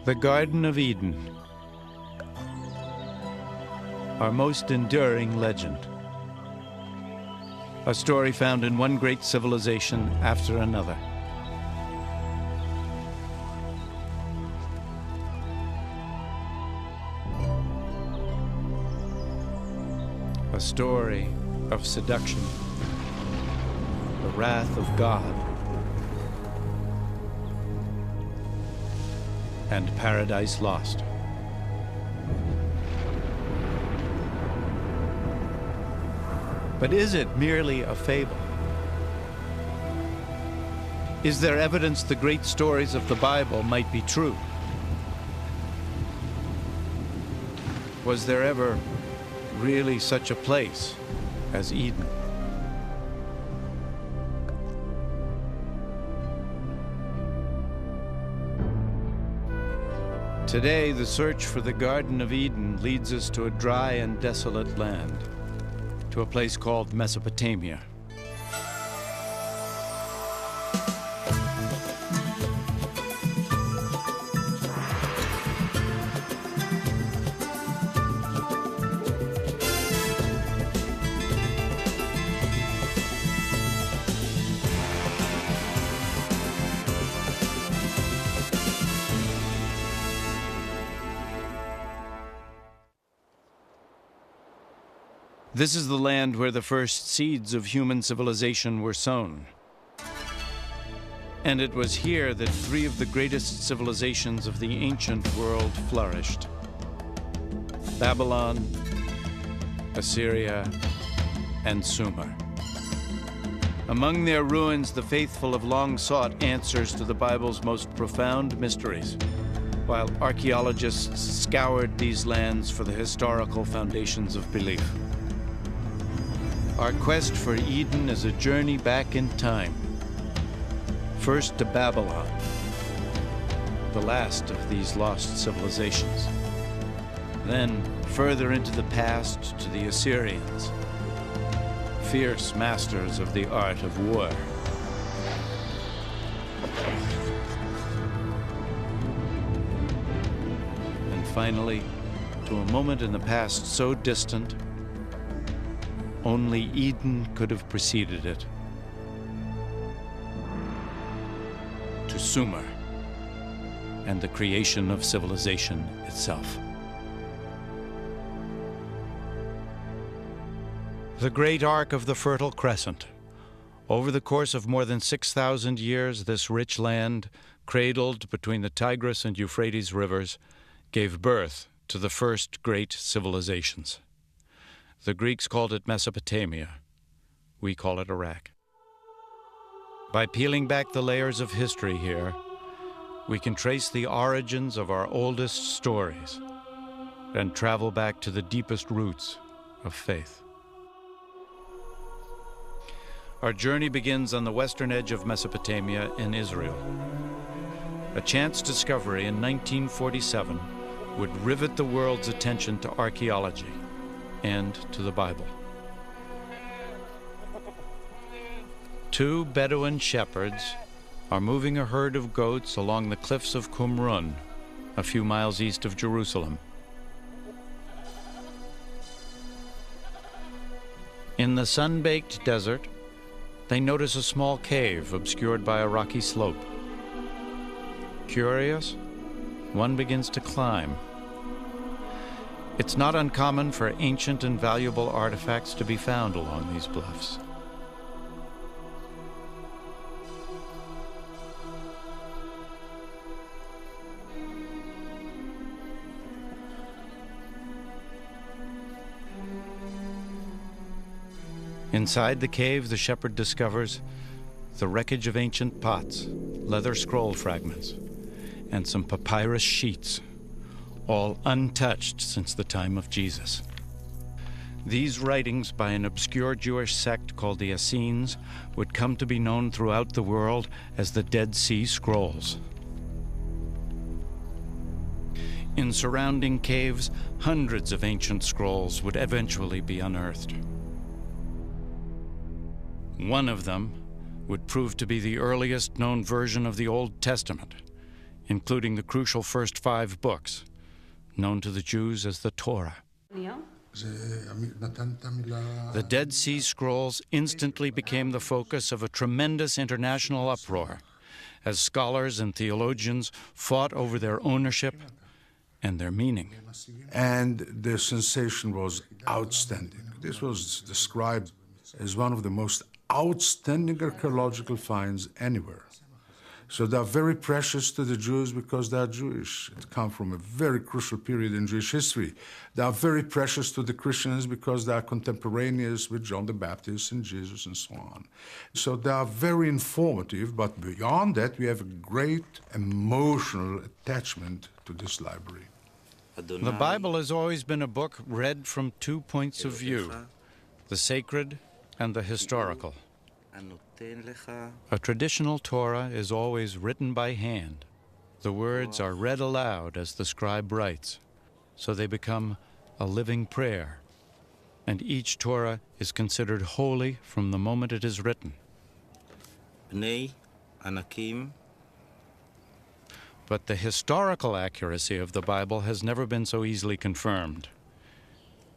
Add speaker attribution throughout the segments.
Speaker 1: The Garden of Eden, our most enduring legend. A story found in one great civilization after another. A story of seduction, the wrath of God, and paradise lost. But is it merely a fable? Is there evidence the great stories of the Bible might be true? Was there ever really such a place as Eden? Today, the search for the Garden of Eden leads us to a dry and desolate land, to a place called Mesopotamia. This is the land where the first seeds of human civilization were sown. And it was here that three of the greatest civilizations of the ancient world flourished: Babylon, Assyria, and Sumer. Among their ruins, the faithful have long sought answers to the Bible's most profound mysteries, while archaeologists scoured these lands for the historical foundations of belief. Our quest for Eden is a journey back in time. First to Babylon, the last of these lost civilizations. Then further into the past to the Assyrians, fierce masters of the art of war. And finally, to a moment in the past so distant, only Eden could have preceded it. To Sumer and the creation of civilization itself. The great arc of the Fertile Crescent. Over the course of more than 6,000 years, this rich land, cradled between the Tigris and Euphrates rivers, gave birth to the first great civilizations. The Greeks called it Mesopotamia. We call it Iraq. By peeling back the layers of history here, we can trace the origins of our oldest stories and travel back to the deepest roots of faith. Our journey begins on the western edge of Mesopotamia in Israel. A chance discovery in 1947 would rivet the world's attention to archaeology and to the Bible. Two Bedouin shepherds are moving a herd of goats along the cliffs of Qumrun, a few miles east of Jerusalem. In the sun-baked desert, they notice a small cave obscured by a rocky slope. Curious, one begins to climb. It's not uncommon for ancient and valuable artifacts to be found along these bluffs. Inside the cave, the shepherd discovers the wreckage of ancient pots, leather scroll fragments, and some papyrus sheets, all untouched since the time of Jesus. These writings by an obscure Jewish sect called the Essenes would come to be known throughout the world as the Dead Sea Scrolls. In surrounding caves, hundreds of ancient scrolls would eventually be unearthed. One of them would prove to be the earliest known version of the Old Testament, including the crucial first 5 books, known to the Jews as the Torah. The Dead Sea Scrolls instantly became the focus of a tremendous international uproar as scholars and theologians fought over their ownership and their meaning.
Speaker 2: And the sensation was outstanding. This was described as one of the most outstanding archaeological finds anywhere. So they are very precious to the Jews because they are Jewish. It comes from a very crucial period in Jewish history. They are very precious to the Christians because they are contemporaneous with John the Baptist and Jesus and so on. So they are very informative, but beyond that, we have a great emotional attachment to this library.
Speaker 1: The Bible has always been a book read from 2 points of view, the sacred and the historical. A traditional Torah is always written by hand. The words are read aloud as the scribe writes, so they become a living prayer, and each Torah is considered holy from the moment it is written. But the historical accuracy of the Bible has never been so easily confirmed.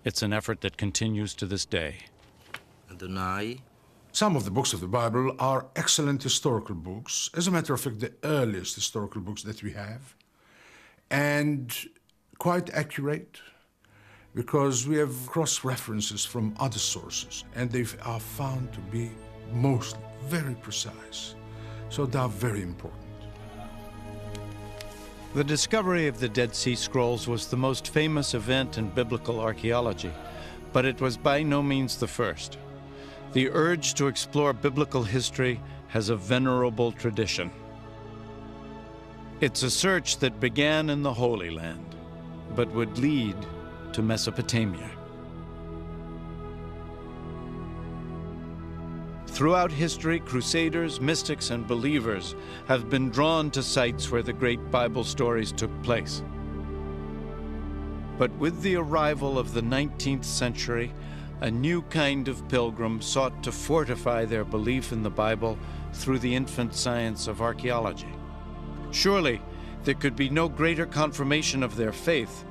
Speaker 1: It's an effort that continues to this day.
Speaker 2: Some of the books of the Bible are excellent historical books, as a matter of fact, the earliest historical books that we have, and quite accurate, because we have cross-references from other sources, and they are found to be mostly very precise. So they are very important.
Speaker 1: The discovery of the Dead Sea Scrolls was the most famous event in biblical archaeology, but it was by no means the first. The urge to explore biblical history has a venerable tradition. It's a search that began in the Holy Land, but would lead to Mesopotamia. Throughout history, crusaders, mystics, and believers have been drawn to sites where the great Bible stories took place. But with the arrival of the 19th century, a new kind of pilgrim sought to fortify their belief in the Bible through the infant science of archaeology. Surely, there could be no greater confirmation of their faith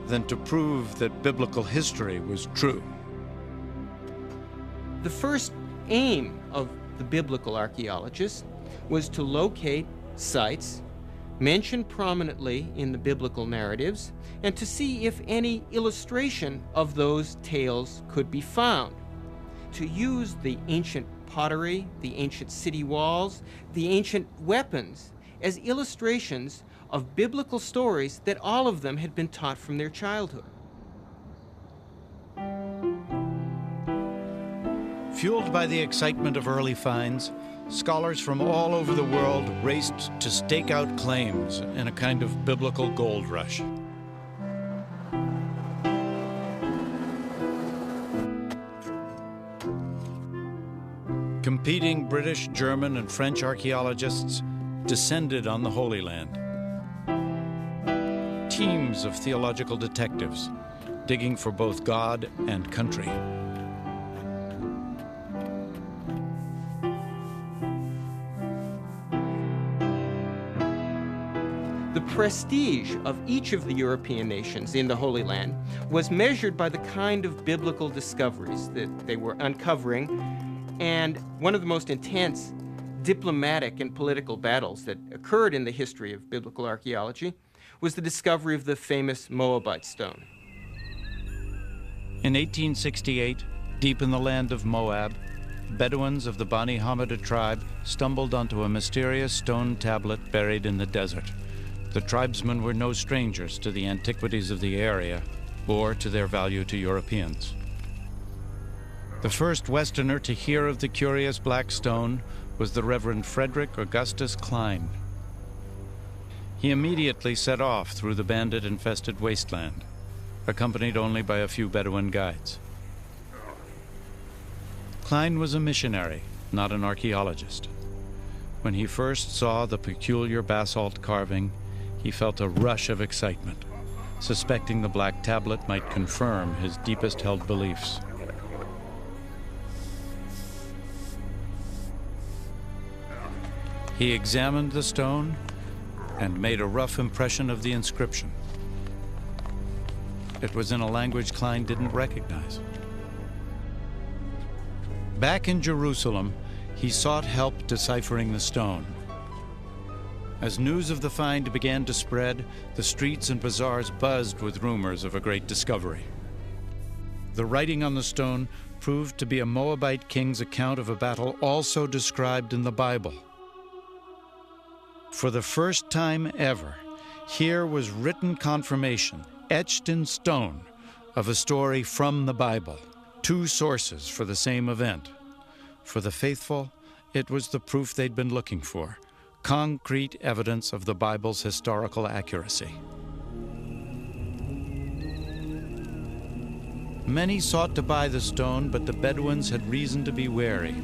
Speaker 1: than to prove that biblical history was true.
Speaker 3: The first aim of the biblical archaeologists was to locate sites mentioned prominently in the biblical narratives and to see if any illustration of those tales could be found. To use the ancient pottery, the ancient city walls, the ancient weapons as illustrations of biblical stories that all of them had been taught from their childhood.
Speaker 1: Fueled by the excitement of early finds, scholars from all over the world raced to stake out claims in a kind of biblical gold rush. Competing British, German, and French archaeologists descended on the Holy Land. Teams of theological detectives digging for both God and country.
Speaker 3: The prestige of each of the European nations in the Holy Land was measured by the kind of biblical discoveries that they were uncovering, and one of the most intense diplomatic and political battles that occurred in the history of biblical archaeology was the discovery of the famous Moabite stone.
Speaker 1: In 1868, deep in the land of Moab, Bedouins of the Bani Hammada tribe stumbled onto a mysterious stone tablet buried in the desert. The tribesmen were no strangers to the antiquities of the area or to their value to Europeans. The first Westerner to hear of the curious black stone was the Reverend Frederick Augustus Klein. He immediately set off through the bandit-infested wasteland, accompanied only by a few Bedouin guides. Klein was a missionary, not an archaeologist. When he first saw the peculiar basalt carving, he felt a rush of excitement, suspecting the black tablet might confirm his deepest held beliefs. He examined the stone and made a rough impression of the inscription. It was in a language Klein didn't recognize. Back in Jerusalem, he sought help deciphering the stone. As news of the find began to spread, the streets and bazaars buzzed with rumors of a great discovery. The writing on the stone proved to be a Moabite king's account of a battle also described in the Bible. For the first time ever, here was written confirmation, etched in stone, of a story from the Bible. Two sources for the same event. For the faithful, it was the proof they'd been looking for, concrete evidence of the Bible's historical accuracy. Many sought to buy the stone, but the Bedouins had reason to be wary.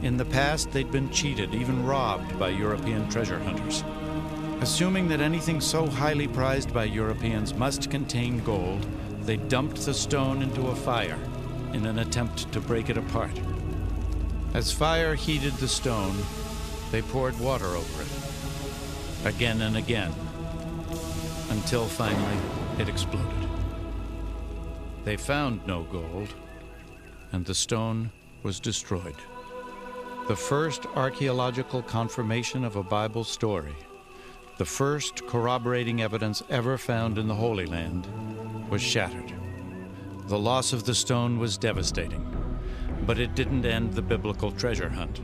Speaker 1: In the past, they'd been cheated, even robbed by European treasure hunters. Assuming that anything so highly prized by Europeans must contain gold, they dumped the stone into a fire in an attempt to break it apart. As fire heated the stone, they poured water over it, again and again, until finally it exploded. They found no gold, and the stone was destroyed. The first archaeological confirmation of a Bible story, the first corroborating evidence ever found in the Holy Land, was shattered. The loss of the stone was devastating, but it didn't end the biblical treasure hunt.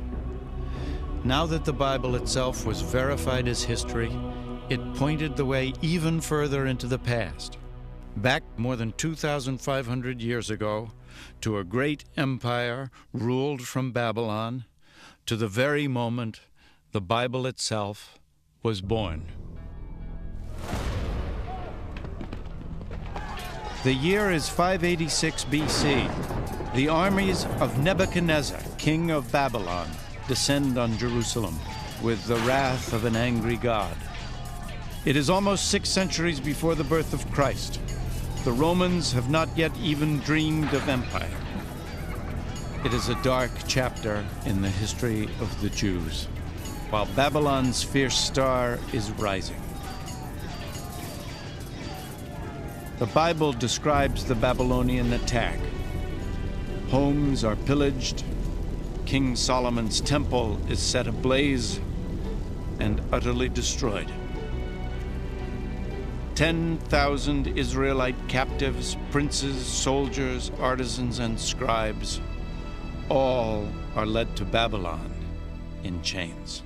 Speaker 1: Now that the Bible itself was verified as history, it pointed the way even further into the past, back more than 2,500 years ago, to a great empire ruled from Babylon, to the very moment the Bible itself was born. The year is 586 BC. The armies of Nebuchadnezzar, king of Babylon, descend on Jerusalem with the wrath of an angry God. It is almost 6 centuries before the birth of Christ. The Romans have not yet even dreamed of empire. It is a dark chapter in the history of the Jews, while Babylon's fierce star is rising. The Bible describes the Babylonian attack. Homes are pillaged, King Solomon's temple is set ablaze and utterly destroyed. 10,000 Israelite captives, princes, soldiers, artisans, and scribes, all are led to Babylon in chains.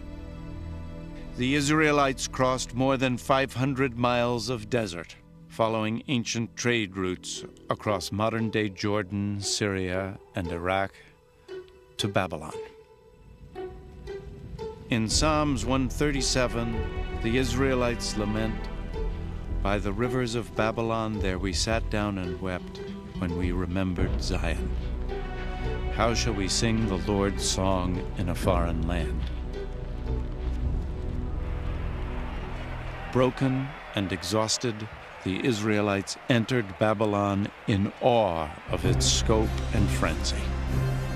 Speaker 1: The Israelites crossed more than 500 miles of desert, following ancient trade routes across modern-day Jordan, Syria, and Iraq to Babylon. In Psalms 137, the Israelites lament, "By the rivers of Babylon there we sat down and wept when we remembered Zion. How shall we sing the Lord's song in a foreign land?" Broken and exhausted, the Israelites entered Babylon in awe of its scope and frenzy.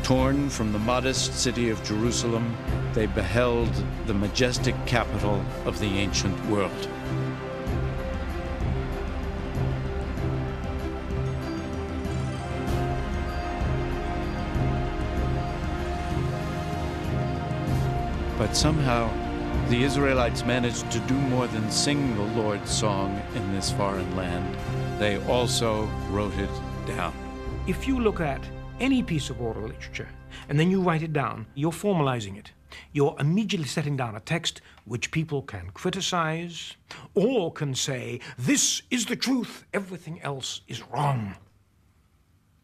Speaker 1: Torn from the modest city of Jerusalem, they beheld the majestic capital of the ancient world. But somehow, the Israelites managed to do more than sing the Lord's song in this foreign land. They also wrote it down.
Speaker 4: If you look at any piece of oral literature and then you write it down, you're formalizing it. You're immediately setting down a text which people can criticize or can say, this is the truth, everything else is wrong.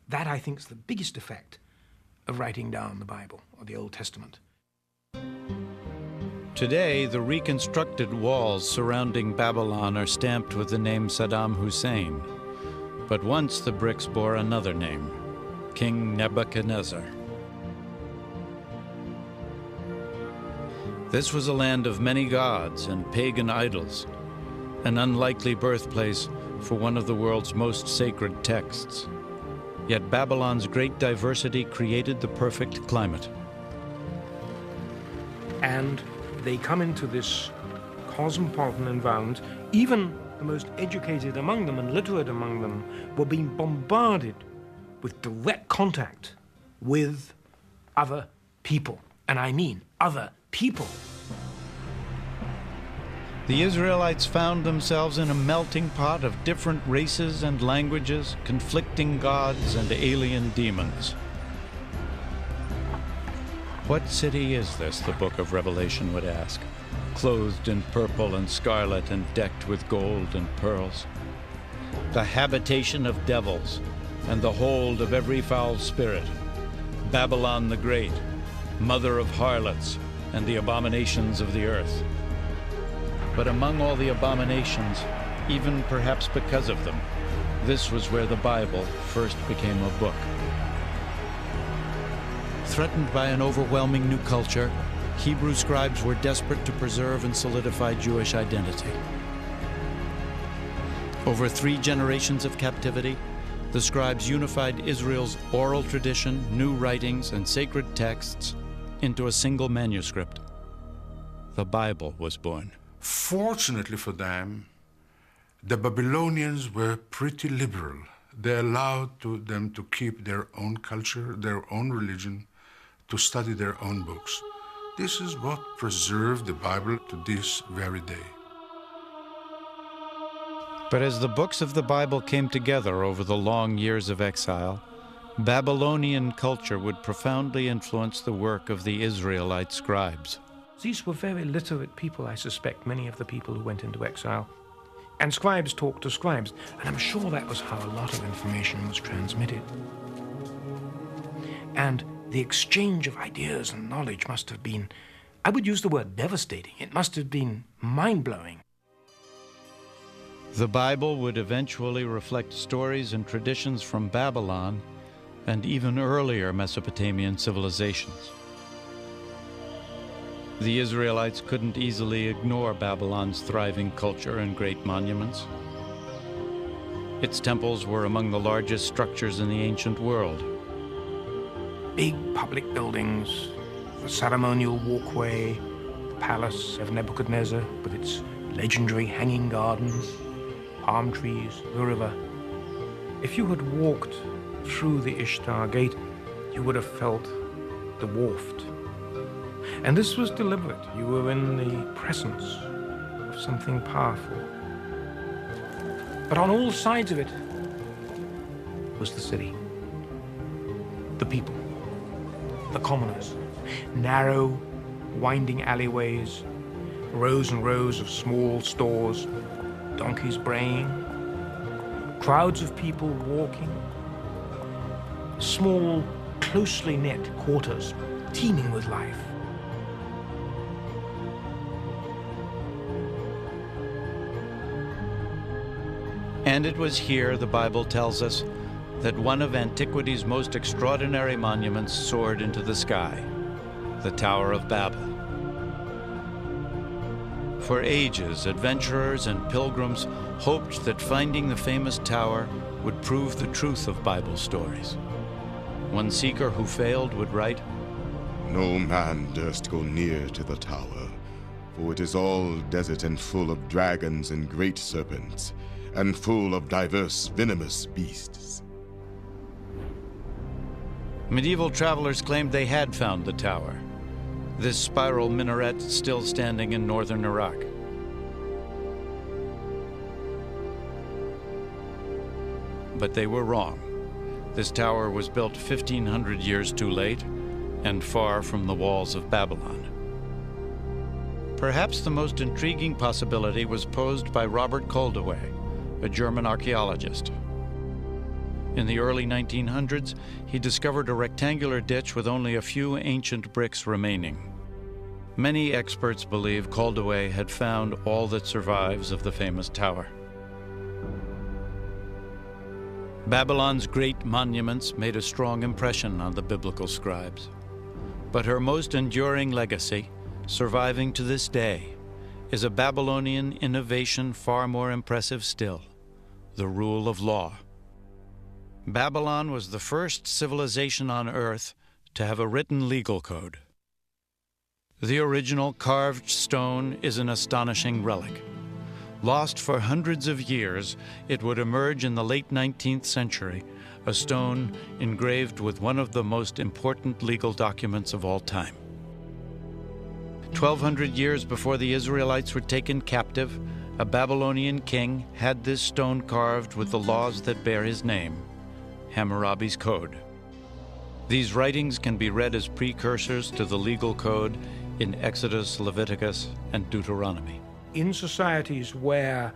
Speaker 4: That, I think, is the biggest effect of writing down the Bible or the Old Testament.
Speaker 1: Today, the reconstructed walls surrounding Babylon are stamped with the name Saddam Hussein. But once the bricks bore another name, King Nebuchadnezzar. This was a land of many gods and pagan idols, an unlikely birthplace for one of the world's most sacred texts. Yet Babylon's great diversity created the perfect climate.
Speaker 4: And they come into this cosmopolitan environment, even the most educated among them and literate among them were being bombarded with direct contact with other people. And I mean other people.
Speaker 1: The Israelites found themselves in a melting pot of different races and languages, conflicting gods and alien demons. What city is this, the book of Revelation would ask, clothed in purple and scarlet and decked with gold and pearls? The habitation of devils and the hold of every foul spirit, Babylon the Great, mother of harlots and the abominations of the earth. But among all the abominations, even perhaps because of them, this was where the Bible first became a book. Threatened by an overwhelming new culture, Hebrew scribes were desperate to preserve and solidify Jewish identity. Over 3 generations of captivity, the scribes unified Israel's oral tradition, new writings, and sacred texts into a single manuscript. The Bible was born.
Speaker 2: Fortunately for them, the Babylonians were pretty liberal. They allowed them to keep their own culture, their own religion, to study their own books. This is what preserved the Bible to this very day.
Speaker 1: But as the books of the Bible came together over the long years of exile, Babylonian culture would profoundly influence the work of the Israelite scribes.
Speaker 4: These were very literate people, I suspect, many of the people who went into exile. And scribes talked to scribes, and I'm sure that was how a lot of information was transmitted. And the exchange of ideas and knowledge must have been, I would use the word devastating. It must have been mind-blowing.
Speaker 1: The Bible would eventually reflect stories and traditions from Babylon and even earlier Mesopotamian civilizations. The Israelites couldn't easily ignore Babylon's thriving culture and great monuments. Its temples were among the largest structures in the ancient world.
Speaker 4: Big public buildings, the ceremonial walkway, the palace of Nebuchadnezzar with its legendary hanging gardens, palm trees, the river. If you had walked through the Ishtar Gate, you would have felt dwarfed. And this was deliberate. You were in the presence of something powerful. But on all sides of it was the city, the people, the commoners, narrow, winding alleyways, rows and rows of small stores, donkeys braying, crowds of people walking, small, closely knit quarters teeming with life.
Speaker 1: And it was here, the Bible tells us, that one of antiquity's most extraordinary monuments soared into the sky, the Tower of Babel. For ages, adventurers and pilgrims hoped that finding the famous tower would prove the truth of Bible stories. One seeker who failed would write,
Speaker 5: "No man durst go near to the tower, for it is all desert and full of dragons and great serpents, and full of diverse venomous beasts."
Speaker 1: Medieval travelers claimed they had found the tower, this spiral minaret still standing in northern Iraq. But they were wrong. This tower was built 1,500 years too late and far from the walls of Babylon. Perhaps the most intriguing possibility was posed by Robert Koldewey, a German archaeologist. In the early 1900s, he discovered a rectangular ditch with only a few ancient bricks remaining. Many experts believe Koldewey had found all that survives of the famous tower. Babylon's great monuments made a strong impression on the biblical scribes. But her most enduring legacy, surviving to this day, is a Babylonian innovation far more impressive still: the rule of law. Babylon was the first civilization on Earth to have a written legal code. The original carved stone is an astonishing relic. Lost for hundreds of years, it would emerge in the late 19th century, a stone engraved with one of the most important legal documents of all time. 1,200 years before the Israelites were taken captive, a Babylonian king had this stone carved with the laws that bear his name, Hammurabi's Code. These writings can be read as precursors to the legal code in Exodus, Leviticus, and Deuteronomy.
Speaker 4: In societies where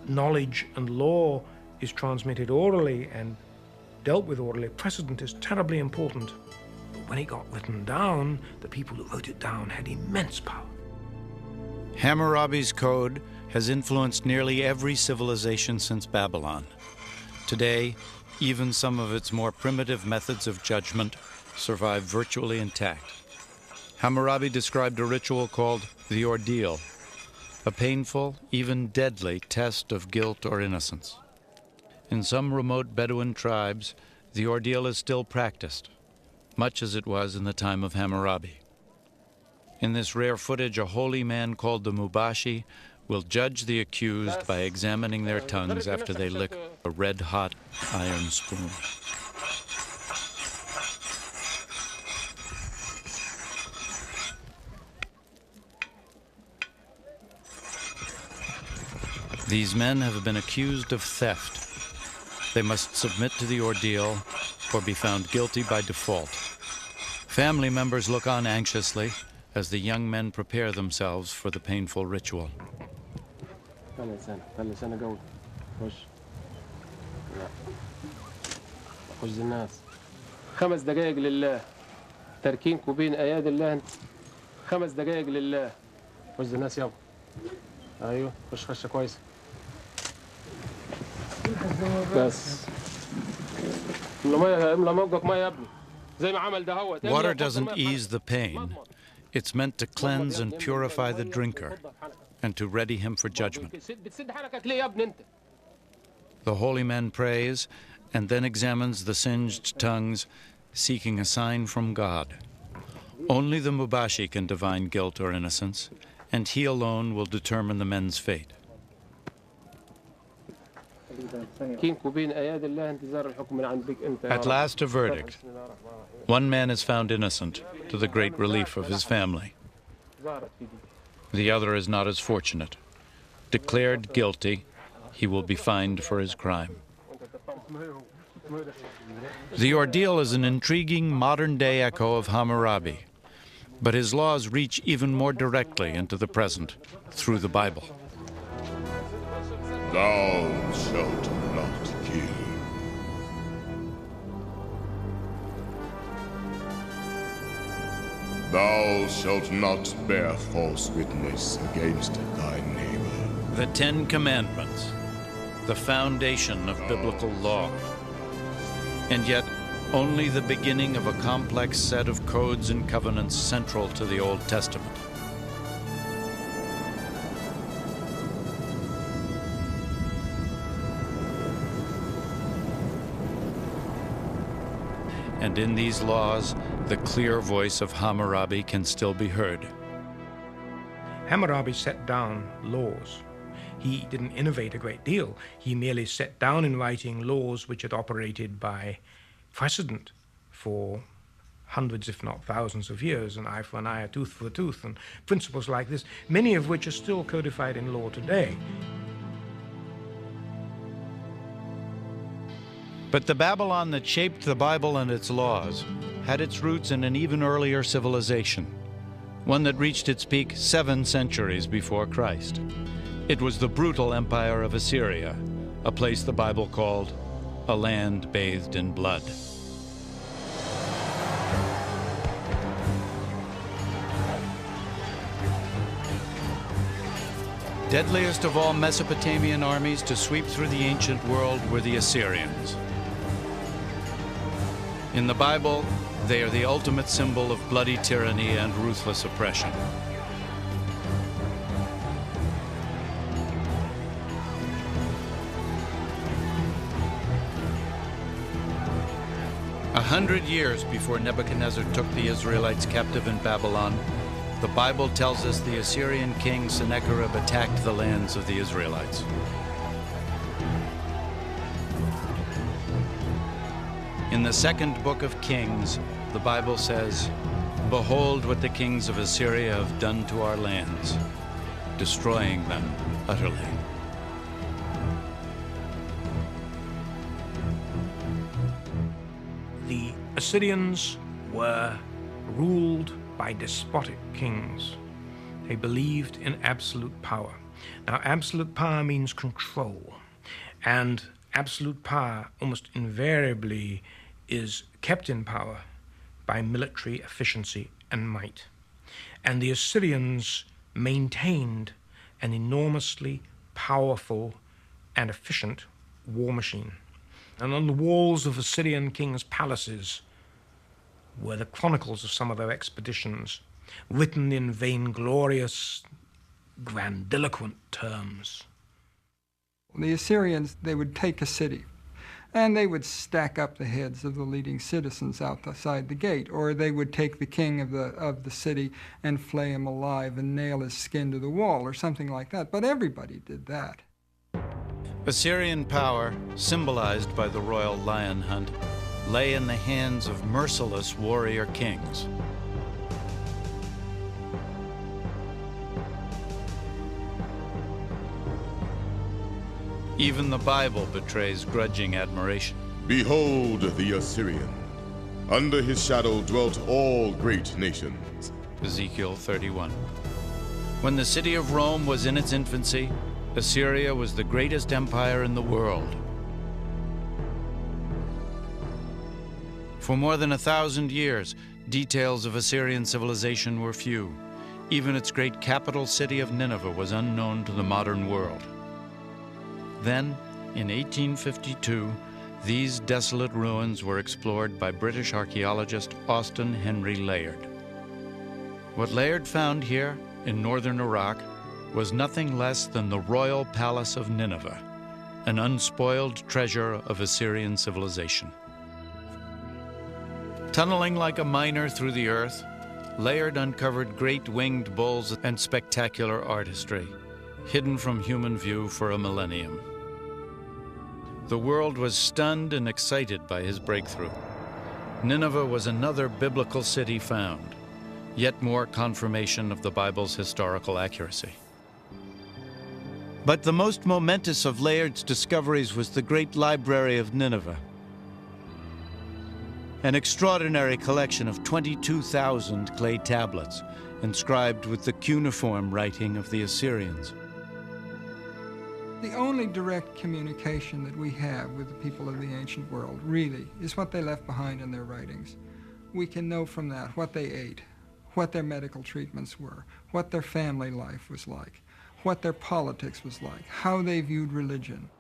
Speaker 4: knowledge and law is transmitted orally and dealt with orally, precedent is terribly important. But when it got written down, the people who wrote it down had immense power.
Speaker 1: Hammurabi's Code has influenced nearly every civilization since Babylon. Today, even some of its more primitive methods of judgment survive virtually intact. Hammurabi described a ritual called the ordeal, a painful, even deadly test of guilt or innocence. In some remote Bedouin tribes, the ordeal is still practiced, much as it was in the time of Hammurabi. In this rare footage, a holy man called the Mubashi will judge the accused by examining their tongues after they lick a red-hot iron spoon. These men have been accused of theft. They must submit to the ordeal or be found guilty by default. Family members look on anxiously as the young men prepare themselves for the painful ritual.
Speaker 6: خمس دقائق لله تركينكم بين ايادي الله انت 5 دقائق لله خش الناس يابا ايوه خش خشه كويسه بس املى موجك ميه يا ابني زي ما عمل ده هو
Speaker 1: Water doesn't ease the pain. It's meant to cleanse and purify the drinker and to ready him for judgment.
Speaker 6: بتسد حنكك ليه يا ابني انت
Speaker 1: The holy man prays and then examines the singed tongues, seeking a sign from God. Only the Mubashi can divine guilt or innocence, and he alone will determine the men's fate. At last, a verdict. One man is found innocent, to the great relief of his family. The other is not as fortunate. Declared guilty, he will be fined for his crime. The ordeal is an intriguing modern-day echo of Hammurabi, but his laws reach even more directly into the present through the Bible.
Speaker 5: Thou shalt not kill. Thou shalt not bear false witness against thy neighbor.
Speaker 1: The Ten Commandments, the foundation of biblical law, and yet only the beginning of a complex set of codes and covenants central to the Old Testament. And in these laws, the clear voice of Hammurabi can still be heard.
Speaker 4: Hammurabi set down laws. He didn't innovate a great deal. He merely set down in writing laws which had operated by precedent for hundreds, if not thousands of years, an eye for an eye, a tooth for a tooth, and principles like this, many of which are still codified in law today.
Speaker 1: But the Babylon that shaped the Bible and its laws had its roots in an even earlier civilization, one that reached its peak 7 centuries before Christ. It was the brutal empire of Assyria, a place the Bible called a land bathed in blood. Deadliest of all Mesopotamian armies to sweep through the ancient world were the Assyrians. In the Bible, they are the ultimate symbol of bloody tyranny and ruthless oppression. "100 years before Nebuchadnezzar took the Israelites captive in Babylon, the Bible tells us the Assyrian king Sennacherib attacked the lands of the Israelites. In the second book of Kings, the Bible says, "Behold what the kings of Assyria have done to our lands, destroying them utterly."
Speaker 4: The Assyrians were ruled by despotic kings. They believed in absolute power. Now, absolute power means control, and absolute power almost invariably is kept in power by military efficiency and might. And the Assyrians maintained an enormously powerful and efficient war machine. And on the walls of Assyrian kings' palaces were the chronicles of some of their expeditions, written in vainglorious, grandiloquent terms.
Speaker 7: The Assyrians, they would take a city, and they would stack up the heads of the leading citizens outside the gate, or they would take the king of the city and flay him alive and nail his skin to the wall, or something like that. But everybody did that.
Speaker 1: Assyrian power, symbolized by the royal lion hunt, lay in the hands of merciless warrior kings. Even the Bible betrays grudging admiration.
Speaker 5: Behold the Assyrian. Under his shadow dwelt all great nations.
Speaker 1: Ezekiel 31. When the city of Rome was in its infancy, Assyria was the greatest empire in the world. For more than 1,000 years, details of Assyrian civilization were few. Even its great capital city of Nineveh was unknown to the modern world. Then, in 1852, these desolate ruins were explored by British archaeologist Austen Henry Layard. What Layard found here, in northern Iraq, was nothing less than the royal palace of Nineveh, an unspoiled treasure of Assyrian civilization. Tunneling like a miner through the earth, Layard uncovered great winged bulls and spectacular artistry, hidden from human view for a millennium. The world was stunned and excited by his breakthrough. Nineveh was another biblical city found, yet more confirmation of the Bible's historical accuracy. But the most momentous of Layard's discoveries was the Great Library of Nineveh, an extraordinary collection of 22,000 clay tablets inscribed with the cuneiform writing of the Assyrians.
Speaker 7: The only direct communication that we have with the people of the ancient world, really, is what they left behind in their writings. We can know from that what they ate, what their medical treatments were, what their family life was like, what their politics was like, how they viewed religion.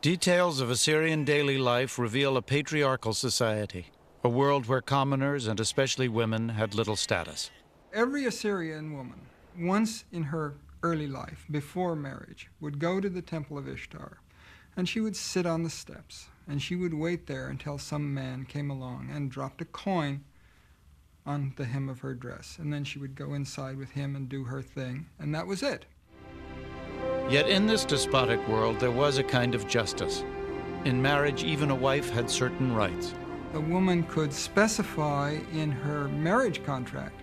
Speaker 1: Details of Assyrian daily life reveal a patriarchal society, a world where commoners, and especially women, had little status.
Speaker 7: Every Assyrian woman, once in her early life, before marriage, would go to the temple of Ishtar, and she would sit on the steps, and she would wait there until some man came along and dropped a coin on the hem of her dress, and then she would go inside with him and do her thing, and that was it.
Speaker 1: Yet in this despotic world, there was a kind of justice. In marriage, even a wife had certain rights.
Speaker 7: A woman could specify in her marriage contract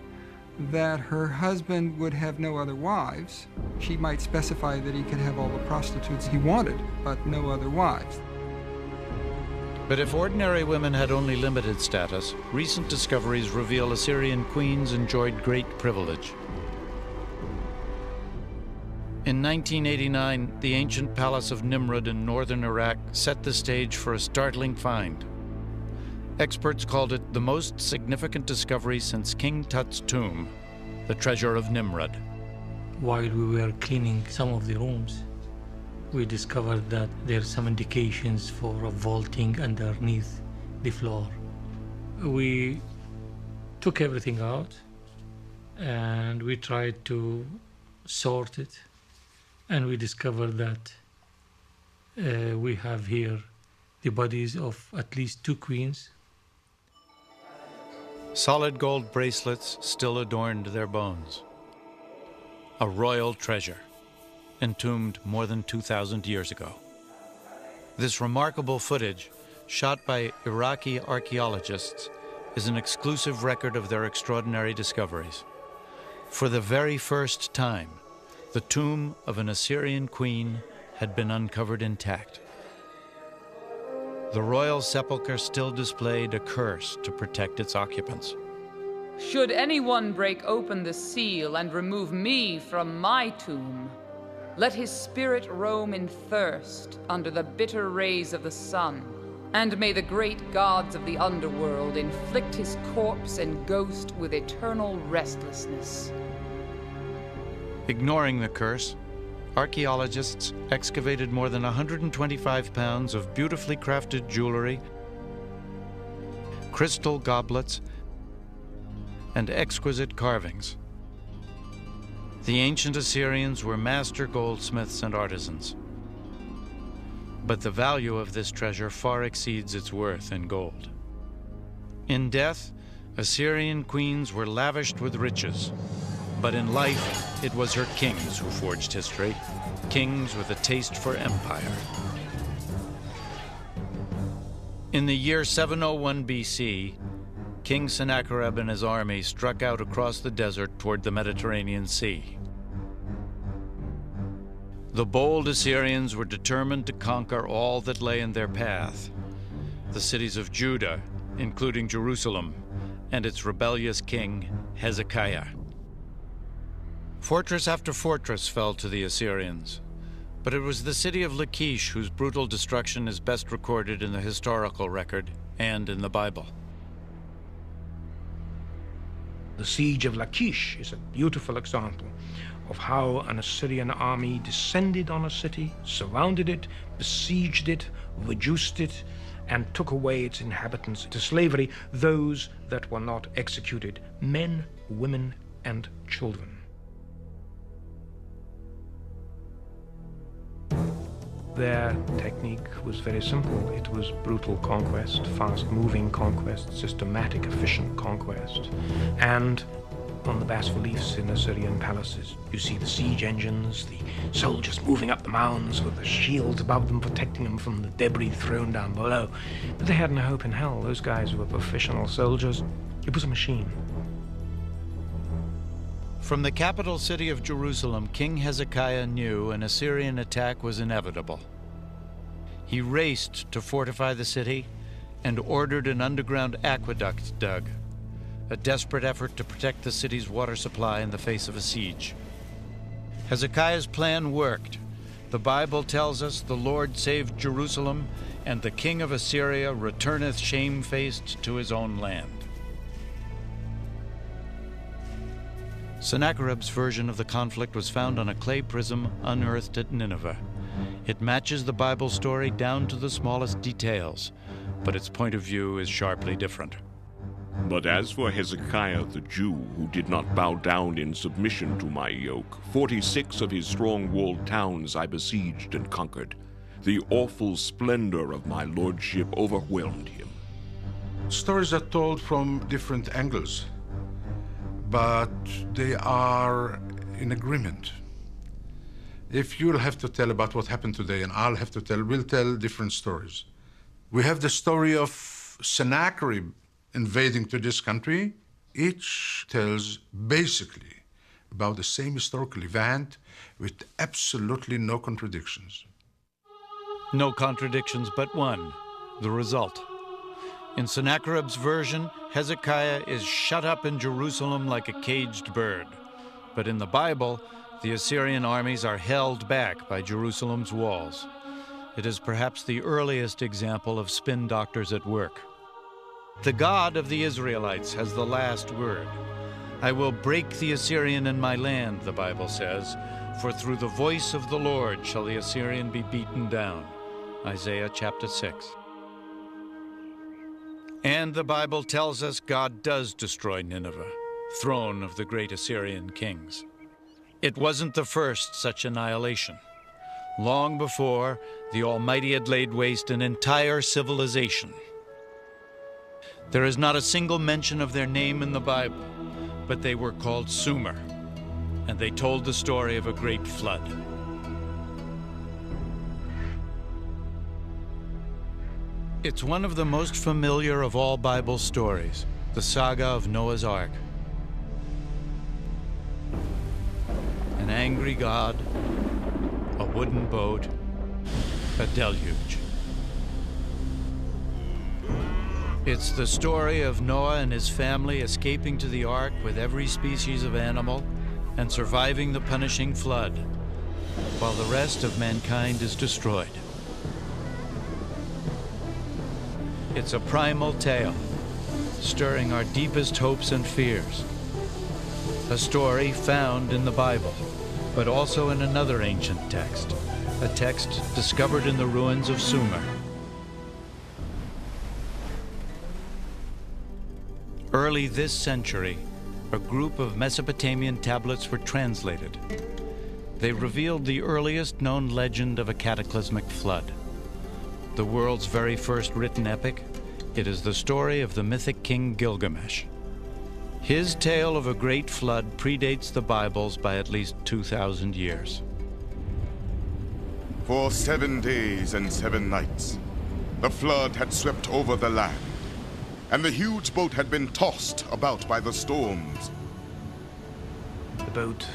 Speaker 7: that her husband would have no other wives. She might specify that he could have all the prostitutes he wanted, but no other wives.
Speaker 1: But if ordinary women had only limited status, recent discoveries reveal Assyrian queens enjoyed great privilege. In 1989, the ancient palace of Nimrud in northern Iraq set the stage for a startling find. Experts called it the most significant discovery since King Tut's tomb, the treasure of Nimrud.
Speaker 8: While we were cleaning some of the rooms, we discovered that there are some indications for a vaulting underneath the floor. We took everything out and we tried to sort it, and we discovered that we have here the bodies of at least 2 queens.
Speaker 1: Solid gold bracelets still adorned their bones. A royal treasure, entombed more than 2,000 years ago. This remarkable footage, shot by Iraqi archaeologists, is an exclusive record of their extraordinary discoveries. For the very first time, the tomb of an Assyrian queen had been uncovered intact. The royal sepulchre still displayed a curse to protect its occupants.
Speaker 9: Should anyone break open the seal and remove me from my tomb, let his spirit roam in thirst under the bitter rays of the sun, and may the great gods of the underworld inflict his corpse and ghost with eternal restlessness.
Speaker 1: Ignoring the curse, archaeologists excavated more than 125 pounds of beautifully crafted jewelry, crystal goblets, and exquisite carvings. The ancient Assyrians were master goldsmiths and artisans. But the value of this treasure far exceeds its worth in gold. In death, Assyrian queens were lavished with riches. But in life, it was her kings who forged history, kings with a taste for empire. In the year 701 BC, King Sennacherib and his army struck out across the desert toward the Mediterranean Sea. The bold Assyrians were determined to conquer all that lay in their path. The cities of Judah, including Jerusalem, and its rebellious king, Hezekiah. Fortress after fortress fell to the Assyrians, but it was the city of Lachish whose brutal destruction is best recorded in the historical record and in the Bible.
Speaker 4: The siege of Lachish is a beautiful example of how an Assyrian army descended on a city, surrounded it, besieged it, reduced it, and took away its inhabitants to slavery, those that were not executed, men, women, and children. Their technique was very simple. It was brutal conquest, fast-moving conquest, systematic, efficient conquest. And on the bas-reliefs in Assyrian palaces, you see the siege engines, the soldiers moving up the mounds with the shields above them, protecting them from the debris thrown down below. But they had no hope in hell. Those guys were professional soldiers. It was a machine.
Speaker 1: From the capital city of Jerusalem, King Hezekiah knew an Assyrian attack was inevitable. He raced to fortify the city and ordered an underground aqueduct dug, a desperate effort to protect the city's water supply in the face of a siege. Hezekiah's plan worked. The Bible tells us the Lord saved Jerusalem, and the king of Assyria returneth shamefaced to his own land. Sennacherib's version of the conflict was found on a clay prism unearthed at Nineveh. It matches the Bible story down to the smallest details, but its point of view is sharply different.
Speaker 10: But as for Hezekiah the Jew, who did not bow down in submission to my yoke, 46 of his strong-walled towns I besieged and conquered. The awful splendor of my lordship overwhelmed him.
Speaker 2: Stories are told from different angles, but they are in agreement. If you'll have to tell about what happened today and I'll have to tell, we'll tell different stories. We have the story of Sennacherib invading to this country. Each tells basically about the same historical event with absolutely no contradictions.
Speaker 1: No contradictions but one, the result. In Sennacherib's version, Hezekiah is shut up in Jerusalem like a caged bird. But in the Bible, the Assyrian armies are held back by Jerusalem's walls. It is perhaps the earliest example of spin doctors at work. The God of the Israelites has the last word. I will break the Assyrian in my land, the Bible says, for through the voice of the Lord shall the Assyrian be beaten down. Isaiah chapter 6. And the Bible tells us God does destroy Nineveh, throne of the great Assyrian kings. It wasn't the first such annihilation. Long before, the Almighty had laid waste an entire civilization. There is not a single mention of their name in the Bible, but they were called Sumer, and they told the story of a great flood. It's one of the most familiar of all Bible stories, the saga of Noah's Ark. An angry God, a wooden boat, a deluge. It's the story of Noah and his family escaping to the ark with every species of animal and surviving the punishing flood, while the rest of mankind is destroyed. It's a primal tale, stirring our deepest hopes and fears. A story found in the Bible, but also in another ancient text, a text discovered in the ruins of Sumer. Early this century, a group of Mesopotamian tablets were translated. They revealed the earliest known legend of a cataclysmic flood. The world's very first written epic, it is the story of the mythic king Gilgamesh. His tale of a great flood predates the Bibles by at least 2,000 years.
Speaker 5: For 7 days and 7 nights, the flood had swept over the land, and the huge boat had been tossed about by the storms.
Speaker 4: The boat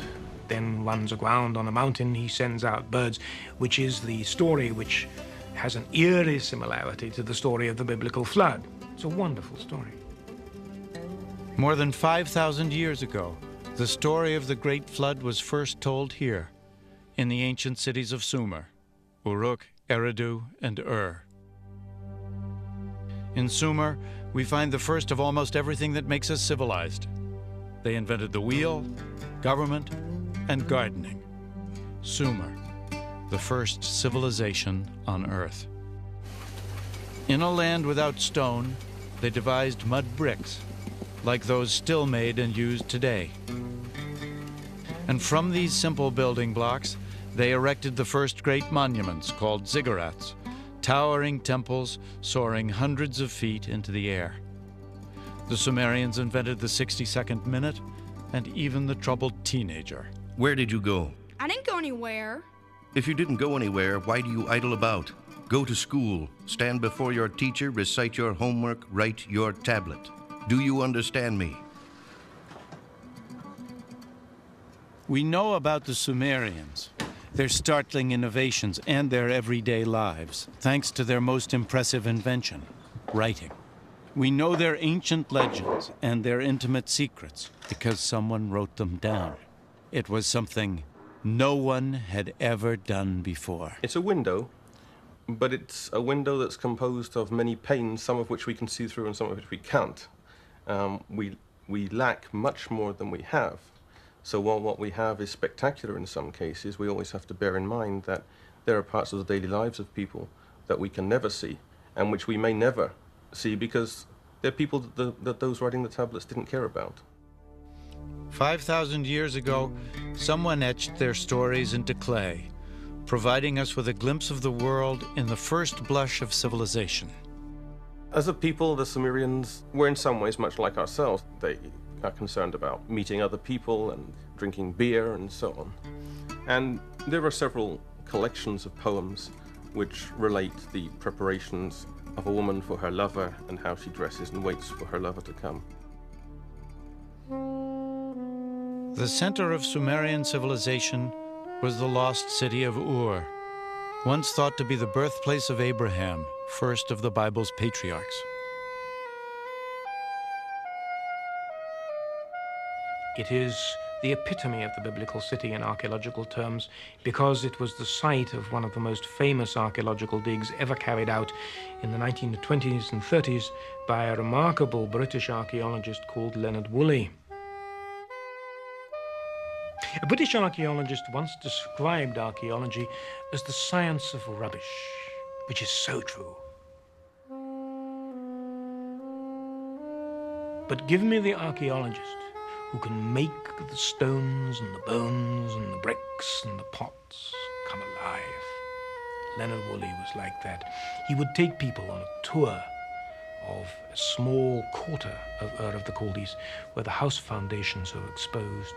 Speaker 4: then runs aground on a mountain. He sends out birds, which is the story which has an eerie similarity to the story of the biblical flood. It's a wonderful story.
Speaker 1: More than 5,000 years ago, the story of the Great Flood was first told here, in the ancient cities of Sumer, Uruk, Eridu, and Ur. In Sumer, we find the first of almost everything that makes us civilized. They invented the wheel, government, and gardening. Sumer, the first civilization on Earth. In a land without stone, they devised mud bricks, like those still made and used today. And from these simple building blocks, they erected the first great monuments called ziggurats, towering temples soaring hundreds of feet into the air. The Sumerians invented the 60-second minute and even the troubled teenager.
Speaker 11: Where did you go?
Speaker 12: I didn't go anywhere.
Speaker 11: If you didn't go anywhere, why do you idle about? Go to school, stand before your teacher, recite your homework, write your tablet. Do you understand me?
Speaker 1: We know about the Sumerians, their startling innovations, and their everyday lives, thanks to their most impressive invention, writing. We know their ancient legends and their intimate secrets because someone wrote them down. It was something no one had ever done before.
Speaker 13: It's a window, but it's a window that's composed of many panes, some of which we can see through and some of which we can't. We lack much more than we have. So while what we have is spectacular in some cases, we always have to bear in mind that there are parts of the daily lives of people that we can never see and which we may never see because they're people that those writing the tablets didn't care about.
Speaker 1: 5,000 years ago, someone etched their stories into clay, providing us with a glimpse of the world in the first blush of civilization.
Speaker 13: As a people, the Sumerians were in some ways much like ourselves. They are concerned about meeting other people and drinking beer and so on. And there are several collections of poems which relate the preparations of a woman for her lover and how she dresses and waits for her lover to come.
Speaker 1: The center of Sumerian civilization was the lost city of Ur, once thought to be the birthplace of Abraham, first of the Bible's patriarchs.
Speaker 4: It is the epitome of the biblical city in archaeological terms because it was the site of one of the most famous archaeological digs ever carried out in the 1920s and 30s by a remarkable British archaeologist called Leonard Woolley. A British archaeologist once described archaeology as the science of rubbish, which is so true. But give me the archaeologist who can make the stones and the bones and the bricks and the pots come alive. Leonard Woolley was like that. He would take people on a tour of a small quarter of Ur of the Chaldees where the house foundations are exposed.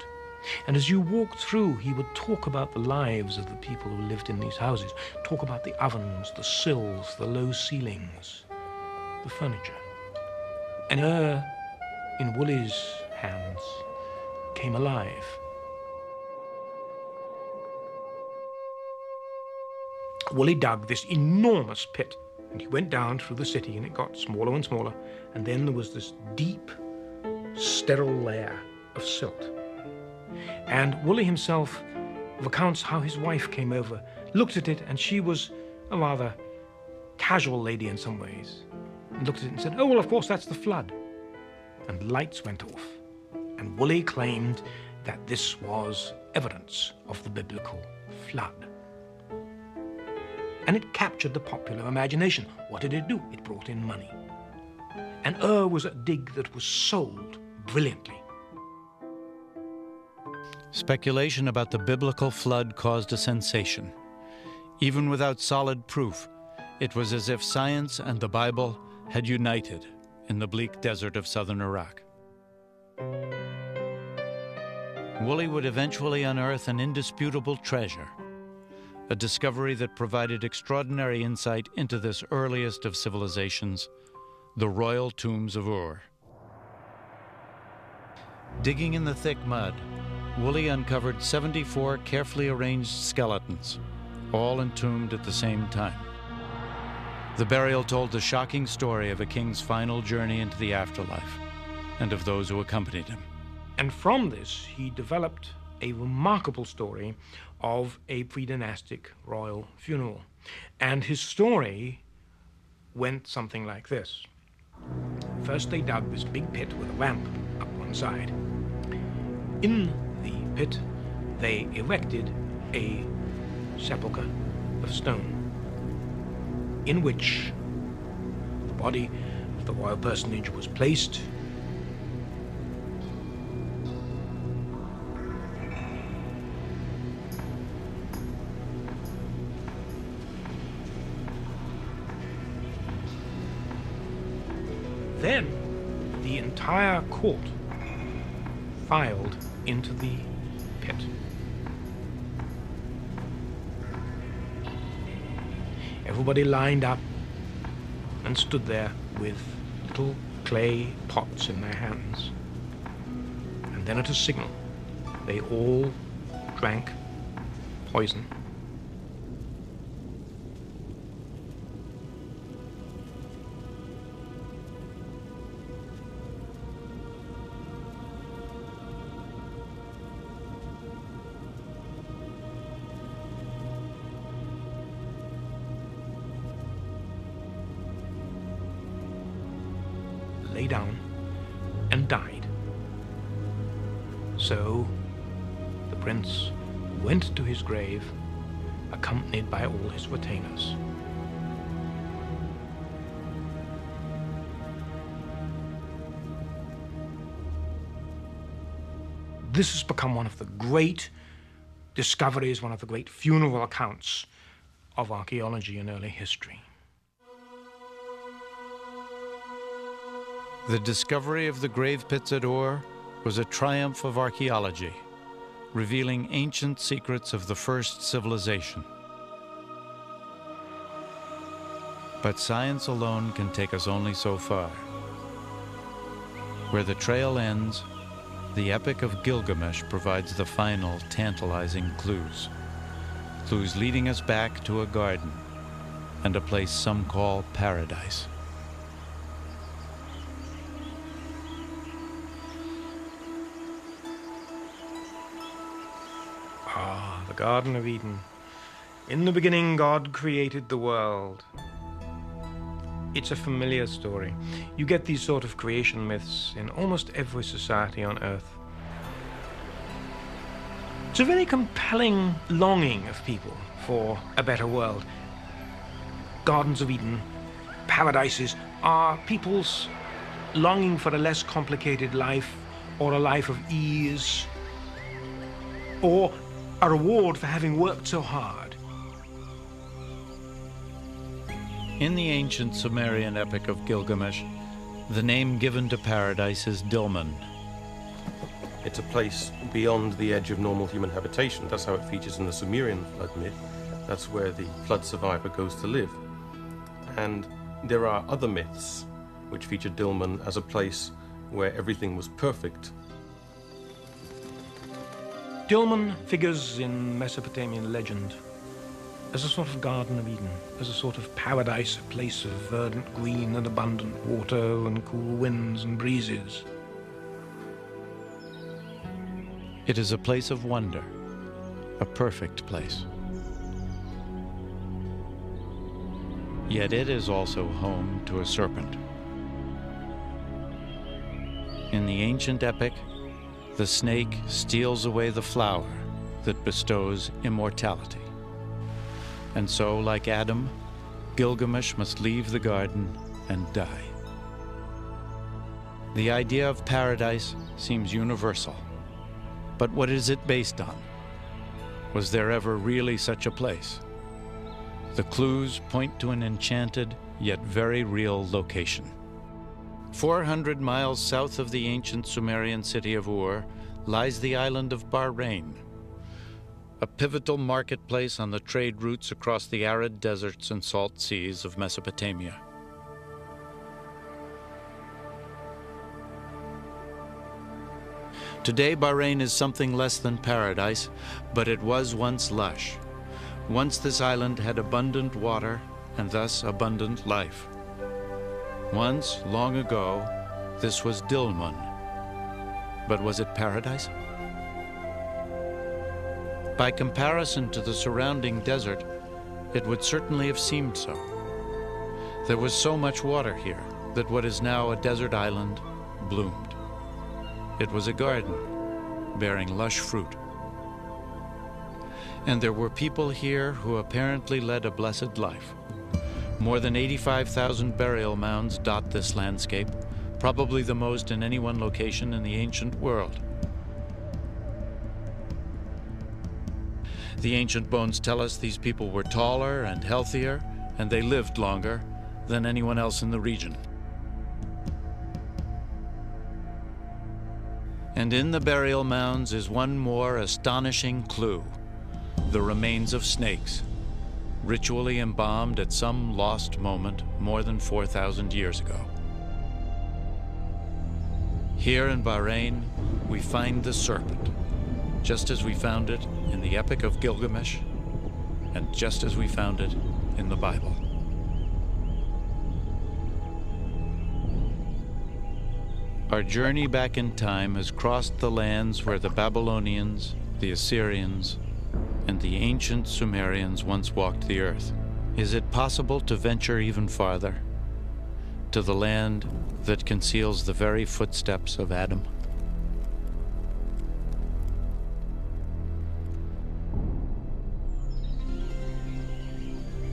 Speaker 4: And as you walked through, he would talk about the lives of the people who lived in these houses, talk about the ovens, the sills, the low ceilings, the furniture. And Ur, in Woolley's hands, came alive. Woolley dug this enormous pit, and he went down through the city, and it got smaller and smaller, and then there was this deep, sterile layer of silt. And Woolley himself recounts how his wife came over, looked at it, and she was a rather casual lady in some ways, and looked at it and said, "Oh, well, of course, that's the flood." And lights went off, and Woolley claimed that this was evidence of the biblical flood. And it captured the popular imagination. What did it do? It brought in money. And Ur was a dig that was sold brilliantly.
Speaker 1: Speculation about the biblical flood caused a sensation. Even without solid proof, it was as if science and the Bible had united in the bleak desert of southern Iraq. Woolley would eventually unearth an indisputable treasure, a discovery that provided extraordinary insight into this earliest of civilizations, the royal tombs of Ur. Digging in the thick mud, Woolley uncovered 74 carefully arranged skeletons, all entombed at the same time. The burial told the shocking story of a king's final journey into the afterlife and of those who accompanied him.
Speaker 4: And from this, he developed a remarkable story of a pre-dynastic royal funeral. And his story went something like this. First, they dug this big pit with a ramp up one side. In the pit, they erected a sepulchre of stone in which the body of the royal personage was placed. Then the entire court filed into the pit. Everybody lined up and stood there with little clay pots in their hands. And then at a signal, they all drank poison. Lay down and died. So the prince went to his grave, accompanied by all his retainers. This has become one of the great discoveries, one of the great funeral accounts of archaeology in early history.
Speaker 1: The discovery of the grave pits at Ur was a triumph of archaeology, revealing ancient secrets of the first civilization. But science alone can take us only so far. Where the trail ends, the Epic of Gilgamesh provides the final tantalizing clues. Clues leading us back to a garden and a place some call paradise.
Speaker 4: The Garden of Eden. In the beginning, God created the world. It's a familiar story. You get these sort of creation myths in almost every society on Earth. It's a very compelling longing of people for a better world. Gardens of Eden, paradises, are people's longing for a less complicated life, or a life of ease, or a reward for having worked so hard.
Speaker 1: In the ancient Sumerian Epic of Gilgamesh, The name given to paradise is Dilmun.
Speaker 13: It's a place beyond the edge of normal human habitation. That's how it features in the Sumerian flood myth. That's where the flood survivor goes to live. And there are other myths which feature Dilmun as a place where everything was perfect.
Speaker 4: Dilmun figures in Mesopotamian legend as a sort of Garden of Eden, as a sort of paradise, a place of verdant green and abundant water and cool winds and breezes.
Speaker 1: It is a place of wonder, a perfect place. Yet it is also home to a serpent. In the ancient epic, the snake steals away the flower that bestows immortality. And so, like Adam, Gilgamesh must leave the garden and die. The idea of paradise seems universal. But what is it based on? Was there ever really such a place? The clues point to an enchanted, yet very real location. 400 miles south of the ancient Sumerian city of Ur lies the island of Bahrain, a pivotal marketplace on the trade routes across the arid deserts and salt seas of Mesopotamia. Today, Bahrain is something less than paradise, but it was once lush. Once this island had abundant water and thus abundant life. Once, long ago, this was Dilmun. But was it paradise? By comparison to the surrounding desert, it would certainly have seemed so. There was so much water here that what is now a desert island bloomed. It was a garden bearing lush fruit. And there were people here who apparently led a blessed life. More than 85,000 burial mounds dot this landscape, probably the most in any one location in the ancient world. The ancient bones tell us these people were taller and healthier, and they lived longer than anyone else in the region. And in the burial mounds is one more astonishing clue: the remains of snakes, ritually embalmed at some lost moment more than 4,000 years ago. Here in Bahrain, we find the serpent, just as we found it in the Epic of Gilgamesh, and just as we found it in the Bible. Our journey back in time has crossed the lands where the Babylonians, the Assyrians, and the ancient Sumerians once walked the earth. Is it possible to venture even farther, to the land that conceals the very footsteps of Adam?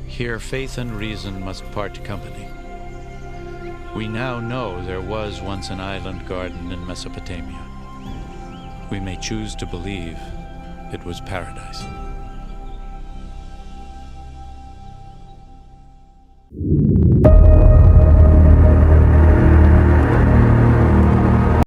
Speaker 1: Here faith and reason must part company. We now know there was once an island garden in Mesopotamia. We may choose to believe it was paradise.